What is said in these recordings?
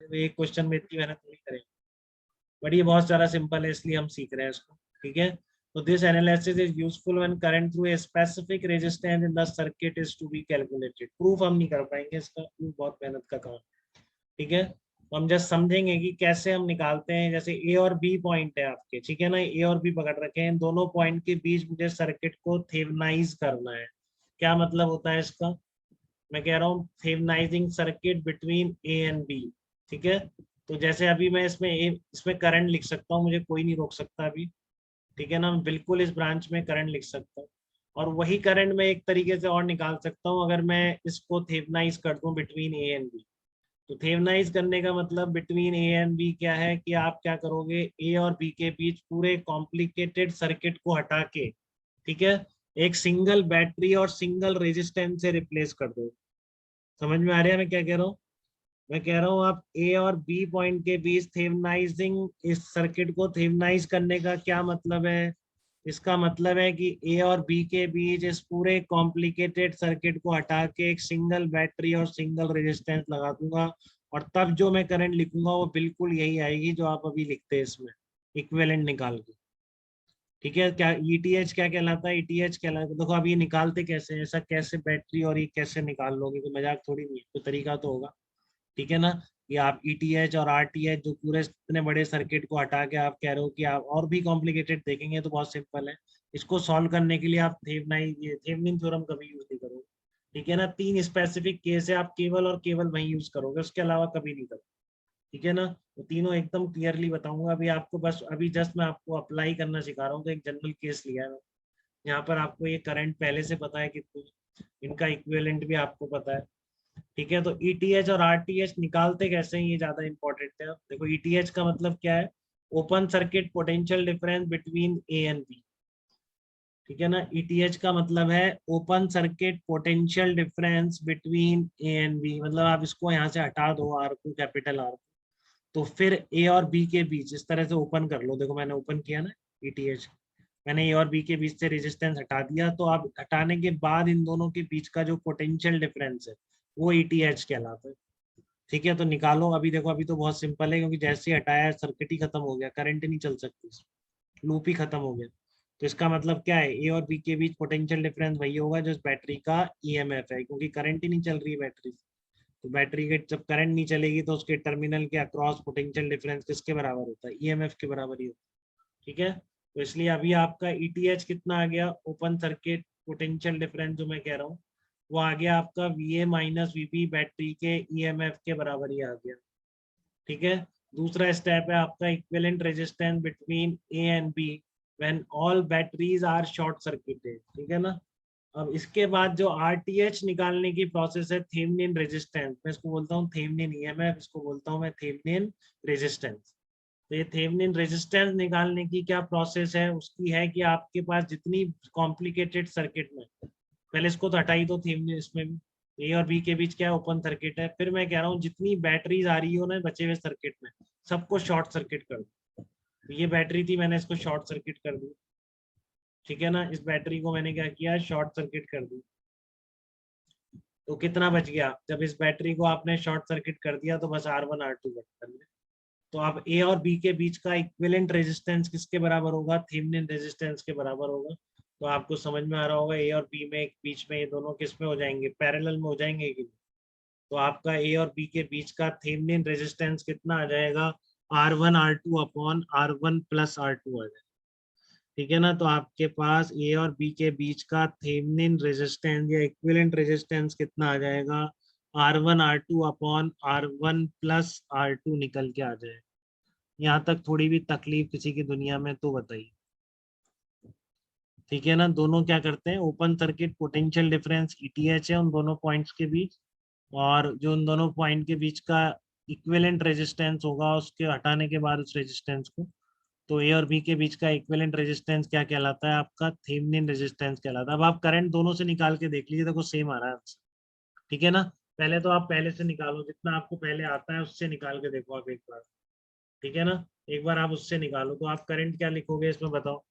तो एक क्वेश्चन में इतनी मेहनत नहीं करेंगे, बट ये बहुत सारा सिंपल है इसलिए हम सीख रहे हैं इसको। ठीक है, तो this analysis is useful when current through a specific resistance in the circuit is to be calculated. Proof हम नहीं कर पाएंगे इसका, प्रूफ बहुत मेहनत का काम। ठीक है, तो हम जस्ट समझेंगे कि कैसे हम निकालते हैं। जैसे ए और बी पॉइंट है आपके, ठीक है ना, ए और बी पकड़ रखे हैं, इन दोनों पॉइंट के बीच मुझे सर्किट को थेवेनाइज करना है। क्या मतलब होता है इसका? मैं कह रहा हूँ Thevenizing circuit between A and B. ठीक है, तो जैसे अभी मैं इसमें करंट लिख सकता हूँ, मुझे कोई नहीं रोक सकता अभी। ठीक है ना, मैं बिल्कुल इस ब्रांच में करंट लिख सकता हूँ, और वही करंट मैं एक तरीके से और निकाल सकता हूँ अगर मैं इसको थेवेनाइज कर दूं बिटवीन ए एंड बी। तो थेवेनाइज करने का मतलब बिटवीन ए एंड बी क्या है कि आप क्या करोगे, ए और बी के बीच पूरे कॉम्प्लिकेटेड सर्किट को हटा के, ठीक है, एक सिंगल बैटरी और सिंगल रेजिस्टेंस से रिप्लेस कर दो। समझ में आ रहा है मैं क्या कह रहा हूँ? मैं कह रहा हूँ आप ए और बी पॉइंट के बीच थेवेनाइजिंग, इस सर्किट को थेवेनाइज करने का क्या मतलब है? इसका मतलब है कि ए और बी के बीच इस पूरे कॉम्प्लिकेटेड सर्किट को हटा के एक सिंगल बैटरी और सिंगल रेजिस्टेंस लगा दूंगा, और तब जो मैं करंट लिखूंगा वो बिल्कुल यही आएगी जो आप अभी लिखते हैं इसमें, इक्विवेलेंट निकाल के। ठीक है, क्या ईटीएच क्या कहलाता है? ईटीएच कहलाता है, देखो अब ये निकालते कैसे हैं, ऐसा कैसे बैटरी और ये कैसे निकाल लोगे, तो मजाक थोड़ी नहीं है, तो तरीका तो होगा। ठीक है ना, ये आप ईटीएच और आरटीएच जो पूरे इतने बड़े सर्किट को हटा के आप कह रहे हो कि आप और भी कॉम्प्लिकेटेड देखेंगे, तो बहुत सिंपल है। इसको सॉल्व करने के लिए आप थेवेनिन थ्योरम कभी यूज नहीं करोगे। ठीक है ना, 3 स्पेसिफिक केस है, आप केवल और केवल वही यूज करोगे, उसके अलावा कभी नहीं करोगे। ठीक है ना, तो तीनों एकदम क्लियरली बताऊंगा अभी आपको, बस अभी जस्ट मैं आपको अप्लाई करना सिखा रहा हूँ। तो एक जनरल केस लिया है यहाँ पर, आपको ये करंट पहले से पता है कितनी, इनका इक्विवेलेंट भी आपको पता है। ठीक है, तो ईटीएच और आरटीएच निकालते कैसे हैं ये ज्यादा इंपॉर्टेंट है। देखो ईटीएच का मतलब क्या है? Open circuit potential difference between A and B. ठीक है ना, ईटीएच का मतलब है open circuit potential difference between A and B. मतलब आप इसको यहाँ से हटा दो, आर को, कैपिटल आर, तो फिर ए और बी के बीच इस तरह से ओपन कर लो। देखो मैंने ओपन किया ना ईटीएच, मैंने ए और बी के बीच से रेजिस्टेंस हटा दिया, तो अब हटाने के बाद इन दोनों के बीच का जो पोटेंशियल डिफरेंस है वो ईटीएच कहलाता है। ठीक है, तो निकालो। अभी देखो अभी तो बहुत सिंपल है, क्योंकि जैसे ही हटाया सर्किट ही खत्म हो गया, करंट नहीं चल सकती, लूप ही खत्म हो गया। तो इसका मतलब क्या है, ए और बी के बीच पोटेंशियल डिफरेंस वही होगा जो इस बैटरी का ईएमएफ है, क्योंकि करंट ही नहीं चल रही है बैटरी से। तो बैटरी के जब करंट नहीं चलेगी तो उसके टर्मिनल के अक्रॉस पोटेंशियल डिफरेंस किसके बराबर होता है? ईएमएफ के बराबर ही होता है। ठीक है, तो इसलिए अभी आपका ईटीएच कितना आ गया, ओपन सर्किट पोटेंशियल डिफरेंस जो मैं कह रहा हूँ, वो आ गया आपका वीए माइनस वीबी, बैटरी के ईएमएफ के बराबर ही आ गया। ठीक है, दूसरा स्टेप है आपका equivalent resistance between A and B when all batteries are short circuited. ठीक है ना, अब इसके बाद जो आरटीएच निकालने की प्रोसेस है, थेवेनिन रेजिस्टेंस, मैं इसको बोलता हूँ थेवेनिन ईएमएफ, इसको बोलता हूँ मैं थेवेनिन रेजिस्टेंस। तो ये थेवेनिन रेजिस्टेंस निकालने की क्या प्रोसेस है उसकी, है कि आपके पास जितनी कॉम्प्लिकेटेड सर्किट में, पहले इसको तो हटाई दो, थेवेनिन इसमें भी ए और बी के बीच क्या है, ओपन सर्किट है, फिर मैं कह रहा हूँ जितनी बैटरीज आ रही हो ना बचे हुए सर्किट में, सबको शॉर्ट सर्किट कर दो। तो ये बैटरी थी, मैंने इसको शॉर्ट सर्किट कर दी। ठीक है ना, इस बैटरी को मैंने क्या किया, शॉर्ट सर्किट कर दी। तो कितना बच गया, जब इस बैटरी को आपने शॉर्ट सर्किट कर दिया तो बस R1 R2 बच गया। तो अब ए और बी के बीच का इक्विवेलेंट रेजिस्टेंस किसके बराबर होगा? थेवेनिन रेजिस्टेंस के बराबर होगा। तो आपको समझ में आ रहा होगा ए और बी में बीच में ये दोनों किस में हो जाएंगे, पैरेलल में हो जाएंगे कि नहीं? तो आपका ए और बी के बीच का थेवेनिन रेजिस्टेंस कितना आ जाएगा? R1 R2 upon R1 plus R2 आ जाएगा। ठीक है ना, तो आपके पास ए और बी के बीच का थेवेनिन रेजिस्टेंस या इक्विवेलेंट रेजिस्टेंस कितना आ जाएगा? R1 R2 upon R1 plus R2 निकल के आ जाएगा। यहाँ तक थोड़ी भी तकलीफ किसी की दुनिया में तो बताइए। ठीक है ना, दोनों क्या करते हैं, open circuit potential difference ETH है उन दोनों पॉइंट्स के बीच, और जो उन दोनों पॉइंट के बीच का इक्विवेलेंट रेजिस्टेंस होगा उसके हटाने के बाद उस रेजिस्टेंस को, तो ए और बी के बीच का इक्विवेलेंट रेजिस्टेंस क्या कहलाता है? आपका थेवेनिन रेजिस्टेंस कहलाता है। अब आप करंट दोनों से निकाल के देख लीजिए, देखो सेम आ रहा है आंसर। ठीक है ना, पहले तो आप पहले से निकालो, जितना आपको पहले आता है उससे निकाल के देखो आप एक बार। ठीक है ना, एक बार आप उससे निकालो, तो आप करंट क्या लिखोगे इसमें बताओ?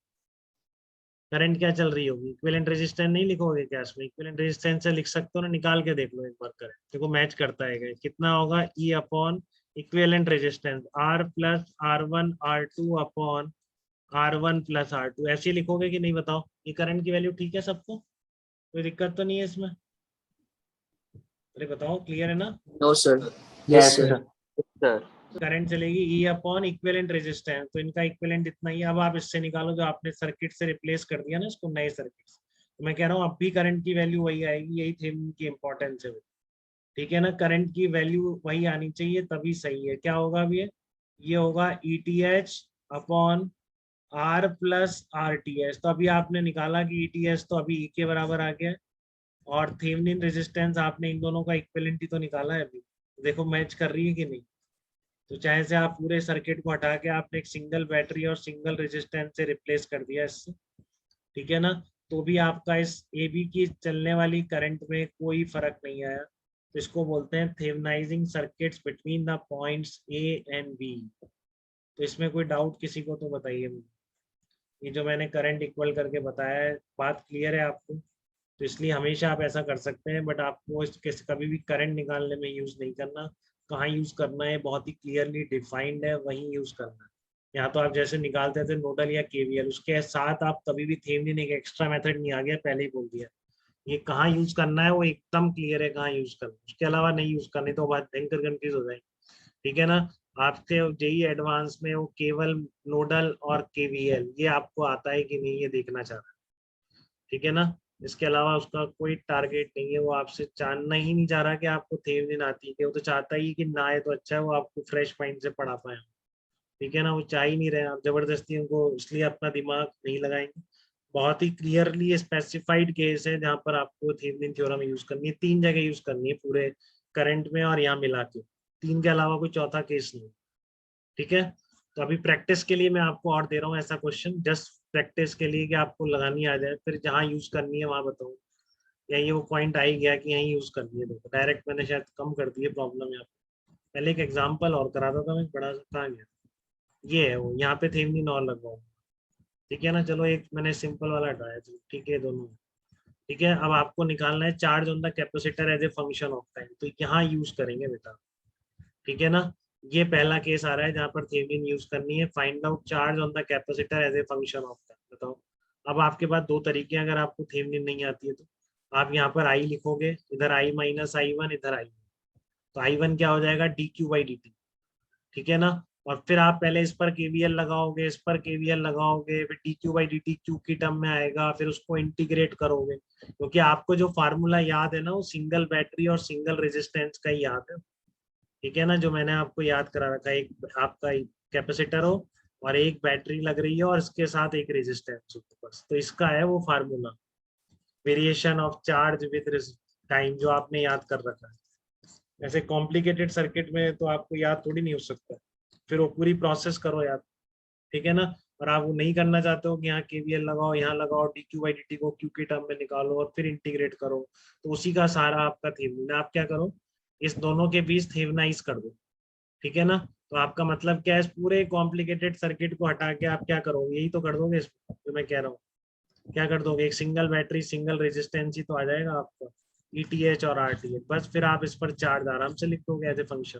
करंट क्या चल रही होगी? इक्विवेलेंट रेजिस्टेंस नहीं लिखोगे क्या इसमें? इक्विवेलेंट रेजिस्टेंस से लिख सकते हो ना, निकाल के देख लो एक बार करंट, देखो मैच करता है क्या? कितना होगा? ई upon equivalent resistance R plus R1 R2 upon R1 plus R2, ऐसे ही लिखोगे कि नहीं बताओ? ये करंट की वैल्यू ठीक है सबको, कोई दिक्कत तो नहीं है इसमें? अरे बताओ, क्लियर है ना? No sir. Yes, yes sir. sir. Current चलेगी E अपॉन इक्विवेलेंट रेजिस्टेंस, तो इनका इक्विवेलेंट इतना ही है। अब आप इससे निकालो जो आपने सर्किट से रिप्लेस कर दिया ना इसको नए सर्किट से, तो मैं कह रहा हूँ अब भी करंट की वैल्यू वही आएगी, यही थेवेनिन की इंपॉर्टेंस है। ठीक है ना, करंट की वैल्यू वही आनी चाहिए तभी सही है। क्या होगा अब ये होगा ETH upon R plus RTH। तो अभी आपने निकाला कि ETH तो अभी E के बराबर आ गया, और थेवेनिन रेजिस्टेंस आपने इन दोनों का इक्विवेलेंट ही तो निकाला है अभी। देखो मैच कर रही है कि नहीं? तो चाहे से आप पूरे सर्किट को हटा के आपने एक सिंगल बैटरी और सिंगल रेजिस्टेंस से रिप्लेस कर दिया इससे, ठीक है ना, तो भी आपका इस AB की चलने वाली करंट में कोई फर्क नहीं आया। तो इसको बोलते हैं Thevenizing circuits between the points A and B। तो इसमें कोई डाउट किसी को तो बताइए मुझे। ये जो मैंने करंट इक्वल करके बताया है, बात क्लियर है आपको? तो इसलिए हमेशा आप ऐसा कर सकते हैं, बट आपको इसके कभी भी करंट निकालने में यूज नहीं करना। कहाँ यूज करना है बहुत ही क्लियरली डिफाइंड है, वहीं यूज करना है। यहाँ तो आप जैसे निकालते थे नोडल या KVL, उसके साथ आप कभी भी थेवेनिन, एक एक्स्ट्रा मेथड नहीं आ गया, पहले ही बोल दिया। ये कहाँ यूज करना है वो एकदम क्लियर है, कहाँ यूज करना, उसके अलावा नहीं यूज करनी तो बात भयंकर कंफ्यूज हो जाएगी। ठीक है ना, आपके जेई एडवांस में वो केवल नोडल और KVL ये आपको आता है कि नहीं ये देखना चाह रहा है। ठीक है ना, इसके अलावा उसका कोई टारगेट नहीं है, वो आपसे जानना ही नहीं चाह रहा कि आपको थेवेनिन आती है, वो तो चाहता ही कि ना आए तो अच्छा है, वो आपको फ्रेश माइंड से पढ़ा पाए। ठीक है ना, वो चाह ही नहीं रहे, आप जबरदस्ती उनको इसलिए अपना दिमाग नहीं लगाएंगे। बहुत ही क्लियरली स्पेसिफाइड केस है जहां पर आपको थेवेनिन थ्योरम यूज करनी है, 3 जगह यूज करनी है पूरे करंट में और यहाँ मिला के, 3 के अलावा कोई चौथा केस नहीं। ठीक है, तो अभी प्रैक्टिस के लिए मैं आपको और दे रहा हूँ ऐसा क्वेश्चन, जस्ट प्रैक्टिस के लिए कि आपको लगानी आ जाए, फिर जहाँ यूज करनी है वहां बताऊँ। या ये वो पॉइंट आ ही गया कि यहीं यूज करनी है, देखो डायरेक्ट मैंने शायद कम कर दी है प्रॉब्लम यहाँ पे। पहले एक एग्जाम्पल और कराता था मैं, बड़ा सा कहाँ गया, ये है वो, यहाँ पे थेवेनिन और लगवाऊँ। ठीक है ना, चलो एक मैंने सिंपल वाला हटाया, चलो ठीक है दोनों। ठीक है, अब आपको निकालना है charge on the capacitor as a function of time, तो यहाँ यूज करेंगे बेटा। ठीक है ना, ये पहला केस आ रहा है जहाँ पर थेवेनिन यूज करनी है, find out charge on the capacitor as a function of time. बताओ, अब आपके पास 2 तरीके हैं, अगर आपको थेवेनिन नहीं आती है तो आप यहाँ पर I लिखोगे, इधर I माइनस I1, इधर I, तो I1 क्या हो जाएगा dq/dt। ठीक है ना, और फिर आप पहले इस पर KVL लगाओगे, इस पर KVL लगाओगे, फिर dq/dt Q की टर्म में आएगा, फिर उसको इंटीग्रेट करोगे, क्योंकि आपको जो फार्मूला याद है ना वो सिंगल बैटरी और सिंगल रेजिस्टेंस का ही याद है। ठीक है ना, जो मैंने आपको याद करा रखा है, एक आपका कैपेसिटर हो और एक बैटरी लग रही है और इसके साथ एक रेजिस्टेंस हो, बस तो इसका है वो formula, variation of charge with time, जो आपने याद कर रखा है। ऐसे कॉम्प्लिकेटेड सर्किट में तो आपको याद थोड़ी नहीं हो सकता, फिर वो पूरी प्रोसेस करो याद। ठीक है ना, और आप वो नहीं करना चाहते हो कि यहाँ KVL लगाओ, यहाँ लगाओ, dq/dt को Q की टर्म में निकालो और फिर इंटीग्रेट करो, तो उसी का सारा आपका थेवेनिन। आप क्या करो, इस दोनों के बीच थेवेनाइज कर दो। ठीक है ना, तो आपका मतलब क्या है, इस पूरे कॉम्प्लिकेटेड सर्किट को हटा के आप क्या करोगे, यही तो कर दोगे इसमें जो मैं कह रहा हूँ। क्या कर दोगे, एक सिंगल बैटरी सिंगल रेजिस्टेंस ही तो आ जाएगा आपका, ETH और RTH, बस फिर आप इस पर चार्ज आराम से लिख दोगे एज ए फंक्शन।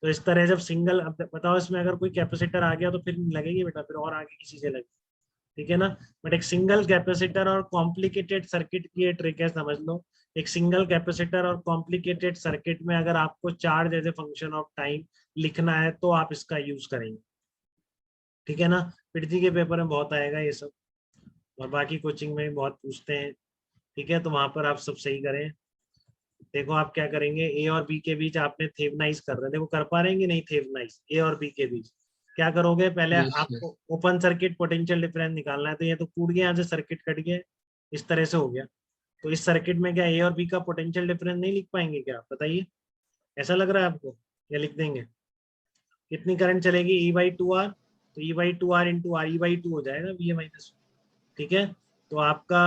तो इस तरह जब सिंगल, अब बताओ इसमें अगर कोई कैपेसिटर आ गया तो फिर नहीं लगेगी बेटा, फिर और आगे की चीजें लगेगी। ठीक है ना, बट एक सिंगल कैपेसिटर और कॉम्प्लिकेटेड सर्किट की ये ट्रिक है, समझ लो। एक सिंगल कैपेसिटर और कॉम्प्लिकेटेड सर्किट में अगर आपको charge as a function of time लिखना है तो आप इसका यूज करेंगे। ठीक है ना, पीटी के पेपर में बहुत आएगा ये सब, और बाकी कोचिंग में बहुत पूछते हैं। ठीक है, तो वहां पर आप सब सही करें। देखो आप क्या करेंगे, ए और बी के बीच आपने थेवेनाइज कर रहे हैं, देखो कर पा रहे हैं कि नहीं थेवेनाइज ए और बी के बीच? क्या करोगे, पहले Yes, sir. आपको ओपन सर्किट पोटेंशियल डिफरेंस निकालना है, तो ये तो टूट गया, यहाँ से सर्किट कट गया, इस तरह से हो गया। तो इस सर्किट में क्या ए और बी का पोटेंशियल डिफरेंस नहीं लिख पाएंगे क्या, आप बताइए? ऐसा लग रहा है आपको, या लिख देंगे? कितनी करंट चलेगी, E/2R, तो E/2R इंटू R, E/2 हो जाएगा VA माइनस। ठीक है, तो आपका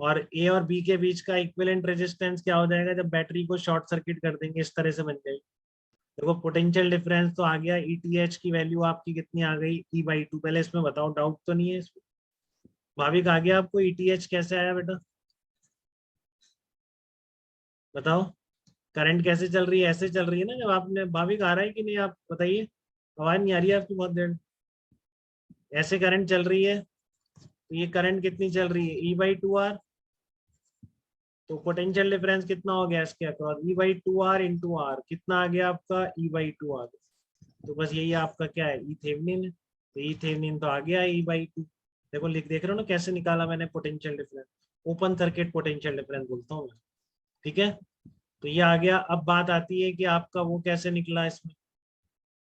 और ए और बी के बीच का इक्विवेलेंट रेजिस्टेंस क्या हो जाएगा, जब बैटरी को शॉर्ट सर्किट कर देंगे इस तरह से बन जाएगी। देखो पोटेंशियल डिफरेंस तो आ गया, ETH की वैल्यू आपकी कितनी आ गई, E/2। पहले इसमें बताओ, डाउट तो नहीं है इसमें? भाविक आ गया आपको, ETH कैसे आया बेटा, बताओ? करंट कैसे चल रही है, ऐसे चल रही है ना, जब आपने भाभी आ रहा है कि नहीं, आप बताइए, आवाज नहीं आ रही है आपकी बहुत देर, ऐसे करंट चल रही है, तो ये करंट कितनी चल रही है, E/2R, तो पोटेंशियल डिफरेंस कितना हो गया इसके अक्रॉस, E/2R इंटू आर, कितना आ गया आपका E/2R, तो बस यही आपका क्या है, ई थेवेनिन, तो ई थेवेनिन तो आ गया E/2, देखो देख रहे हो ना कैसे निकाला मैंने potential difference, open circuit potential difference बोलता हूँ मैं, ठीक है। तो ये आ गया। अब बात आती है कि आपका वो कैसे निकला इसमें,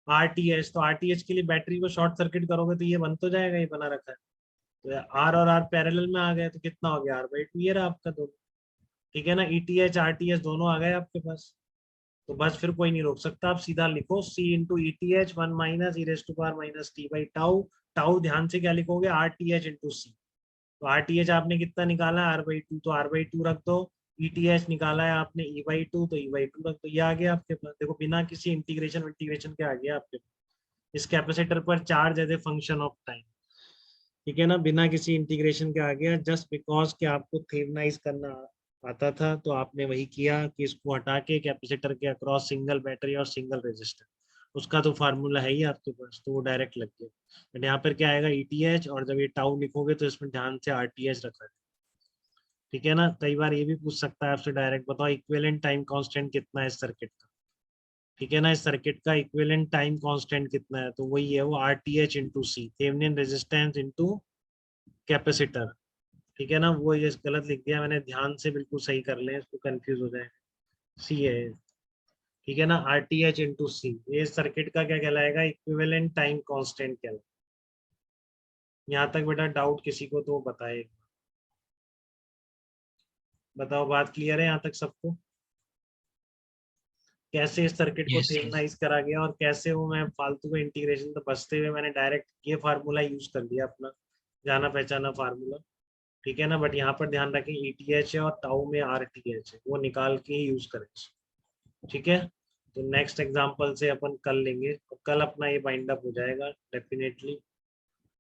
आरटीएच, तो आरटीएच के लिए बैटरी को शॉर्ट सर्किट करोगे तो ये बन तो जाएगा, ये बना रखा है, तो आर और आर पैरेलल में आ गए, तो कितना हो गया R/2, ये रहा आपका दोनों, ठीक है ना, ईटीएच आरटीएच दोनों आ गए आपके पास, तो बस फिर कोई नहीं रोक सकता, आप सीधा लिखो C इंटू ETH 1 माइनस e⁻t/टाउ, टाउ ध्यान से क्या लिखोगे, RTH इंटू C, तो RTH आपने कितना निकाला है R/2, तो R/2 रख दो, ETH निकाला है आपने E/2, तो E/2 रख दो, ये आ गया आपके पास, देखो बिना किसी इंटीग्रेशन इंटीग्रेशन के आ गया आपके पास, इस कैपेसिटर पर charge as a function of time, ठीक है ना, बिना किसी इंटीग्रेशन के आ गया, जस्ट बिकॉज कि आपको थेवनाइज करना आता था, तो आपने वही किया कि इसको हटा के कैपेसिटर के अक्रॉस सिंगल बैटरी और सिंगल रेजिस्टर, उसका तो फार्मूला है ही आपके पास, तो वो डायरेक्ट लग गया, बट यहाँ पर क्या आएगा ETH, और जब ये टाउ लिखोगे तो इसमें ध्यान से RTH रखा है, ठीक है ना। कई बार ये भी पूछ सकता है आपसे डायरेक्ट, बताओ इक्विवेलेंट टाइम कांस्टेंट कितना है इस सर्किट का, ठीक है ना, इस सर्किट का इक्विवेलेंट टाइम कांस्टेंट कितना है, तो वही है वो RTH into C, Thevenin resistance into capacitor, ठीक है ना, वो ये गलत लिख दिया मैंने, ध्यान से बिल्कुल सही कर लें, इसको कंफ्यूज हो जाए, C है, ठीक है ना, RTH इंटू C, ये सर्किट का क्या कहलाएगा, इक्विवेलेंट टाइम कांस्टेंट कहलाएगा। यहाँ तक बेटा डाउट किसी को तो बताए, बताओ बात क्लियर है यहाँ तक सबको, कैसे इस सर्किट को यस यस। थेवनाइज करा गया, और कैसे वो मैं फालतू में इंटीग्रेशन तो बचते हुए मैंने डायरेक्ट ये फार्मूला यूज कर लिया अपना जाना पहचाना फार्मूला, ठीक है ना, बट यहाँ पर ध्यान रखें ETH है और टाउ में RTH है, वो निकाल के ही यूज करें, ठीक है। तो नेक्स्ट एग्जांपल से अपन कल लेंगे, तो कल अपना ये बाइंड अप हो जाएगा डेफिनेटली।